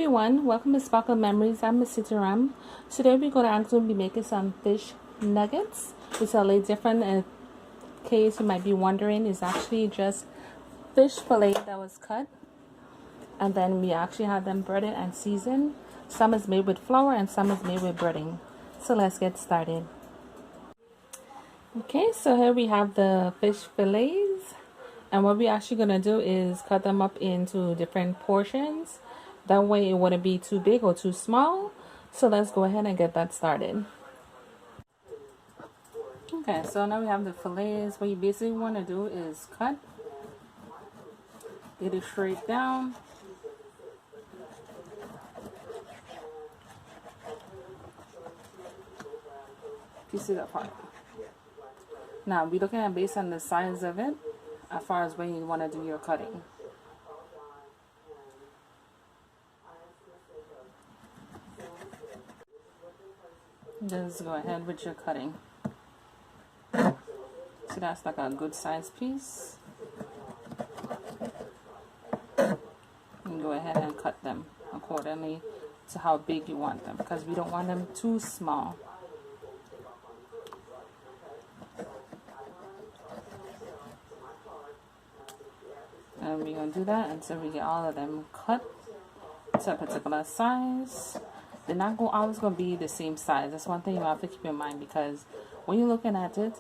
everyone, welcome to Sparkle Memories. I'm Miss Ram. Today we're going to actually be making some fish nuggets. It's a little different. In case you might be wondering, it's actually just fish fillet that was cut, and then we actually have them breaded and seasoned. Some is made with flour and some is made with breading. So let's get started. Okay, so here we have the fish fillets, and what we're actually going to do is cut them up into different portions. That way it wouldn't be too big or too small. So let's go ahead and get that started. Okay, so now we have the fillets. What you basically want to do is cut it straight down. You see that part? Now we're looking at based on the size of it as far as when you want to do your cutting. Just go ahead with your cutting. So that's like a good size piece. And go ahead and cut them accordingly to how big you want them, because we don't want them too small. And we're going to do that until we get all of them cut to a particular size. They're not always going to be the same size. That's one thing you have to keep in mind, because when you're looking at it,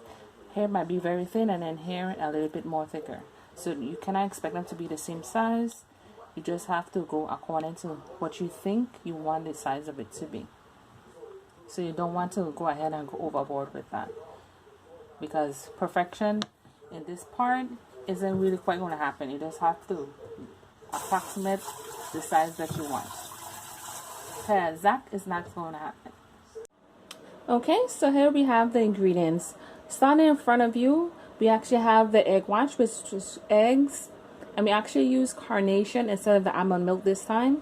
hair might be very thin and then hair a little bit more thicker. So you cannot expect them to be the same size. You just have to go according to what you think you want the size of it to be. So you don't want to go ahead and go overboard with that, because perfection in this part isn't really quite going to happen. You just have to approximate the size that you want. That is not going to happen. Okay, so here we have the ingredients. Starting in front of you, we actually have the egg wash, which is eggs, and we actually use carnation instead of the almond milk this time.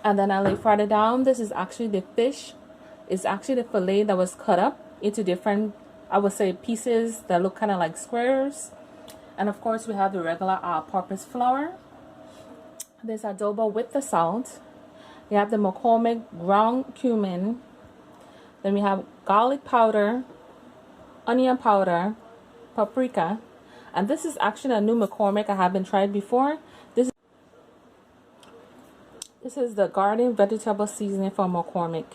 And then I lay farther down, this is actually the fish. It's actually the fillet that was cut up into different, I would say, pieces that look kind of like squares. And of course we have the regular all-purpose flour. There's adobo with the salt. We have the McCormick ground cumin. Then we have garlic powder, onion powder, paprika. And this is actually a new McCormick I haven't tried before. This is the garden vegetable seasoning from McCormick.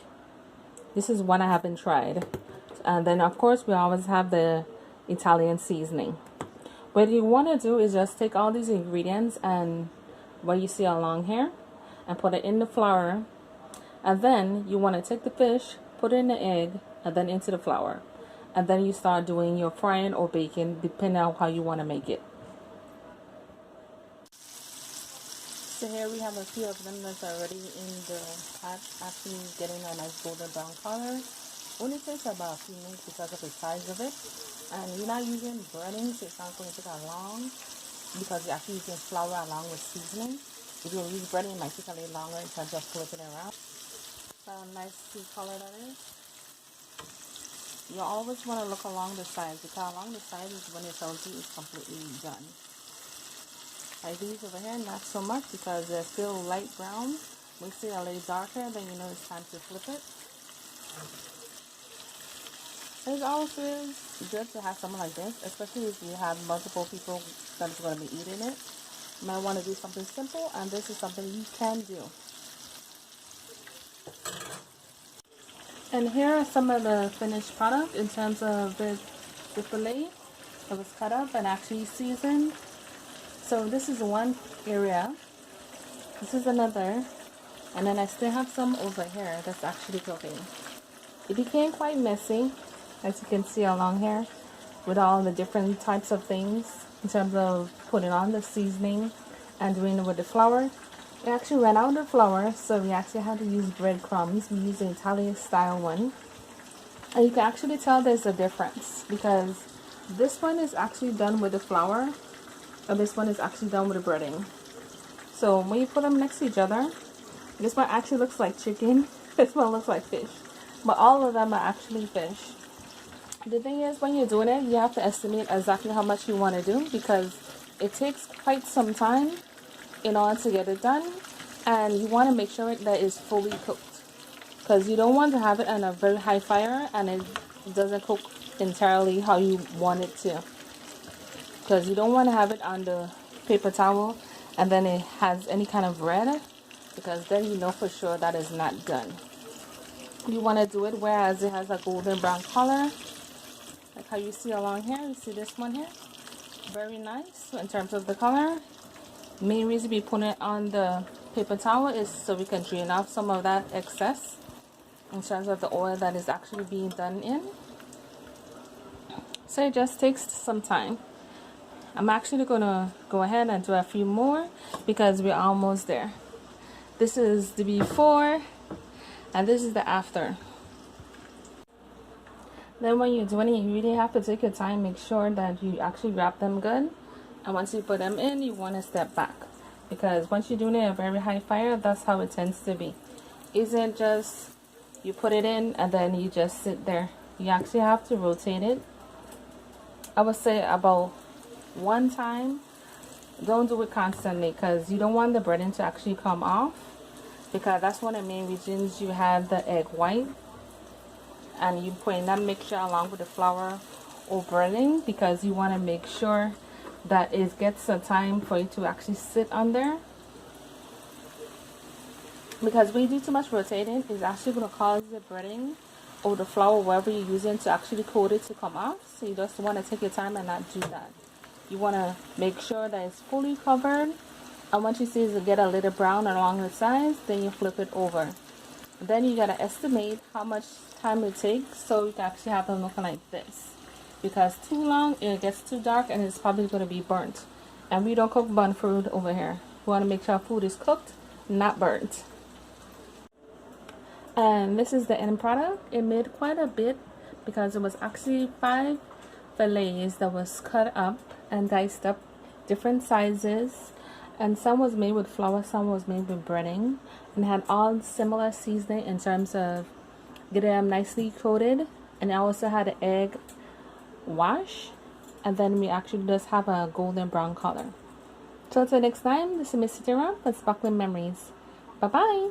This is one I haven't tried. And then of course we always have the Italian seasoning. What you want to do is just take all these ingredients and what you see along here and put it in the flour, and then you want to take the fish, put it in the egg, and then into the flour, and then you start doing your frying or baking depending on how you want to make it. So here we have a few of them that's already in the pot, actually getting a nice golden brown color. Only takes about a few minutes because of the size of it, and you're not using breading, so it's not going to take that long because you're actually using flour along with seasoning. If you use breading, it might take a little longer in terms of flipping it around. So nice sweet color that is. You always want to look along the sides, because along the sides is when it tells you it's completely done. Like these over here, not so much because they're still light brown. Once they're a little darker, then you know it's time to flip it. It always is good to have something like this, especially if you have multiple people that's going to be eating it. You might want to do something simple, and this is something you can do. And here are some of the finished product in terms of the fillet that was cut up and actually seasoned. So this is one area. This is another. And then I still have some over here that's actually cooking. It became quite messy, as you can see along here, with all the different types of things in terms of putting on the seasoning and doing it with the flour. We actually ran out of flour, so we actually had to use breadcrumbs. We use the Italian style one. And you can actually tell there's a difference, because this one is actually done with the flour, and this one is actually done with the breading. So when you put them next to each other, this one actually looks like chicken, this one looks like fish. But all of them are actually fish. The thing is, when you're doing it, you have to estimate exactly how much you want to do, because it takes quite some time in order to get it done. And you want to make sure that it's fully cooked, because you don't want to have it on a very high fire and it doesn't cook entirely how you want it to, because you don't want to have it on the paper towel and then it has any kind of red, because then you know for sure that is not done. You want to do it whereas it has a golden brown color, like how you see along here. You see this one here, very nice in terms of the color. Main reason we put it on the paper towel is so we can drain off some of that excess in terms of the oil that is actually being done in. So it just takes some time. I'm actually gonna go ahead and do a few more because we're almost there. This is the before and this is the after. Then when you're doing it, you really have to take your time, make sure that you actually wrap them good. And once you put them in, you want to step back, because once you're doing it at a very high fire, that's how it tends to be. Isn't just you put it in and then you just sit there. You actually have to rotate it. I would say about one time. Don't do it constantly, because you don't want the breading to actually come off, because that's one of the main reasons you have the egg white and you put in that mixture along with the flour or breading, because you want to make sure that it gets some time for it to actually sit on there. Because when you do too much rotating, it's actually going to cause the breading or the flour, whatever you're using, to actually coat it to come off. So you just want to take your time and not do that. You want to make sure that it's fully covered, and once you see it get a little brown along the sides, then you flip it over. Then you got to estimate how much time it takes so you can actually have them looking like this, because too long it gets too dark and it's probably going to be burnt, and we don't cook burnt food over here. We want to make sure our food is cooked, not burnt. And this is the end product. It made quite a bit, because it was actually 5 fillets that was cut up and diced up, different sizes, and some was made with flour, some was made with breading, and had all similar seasoning in terms of getting them nicely coated. And I also had an egg wash, and then we actually just have a golden brown color. So until next time, this is Miss Tara. Let's sparkling memories. Bye bye.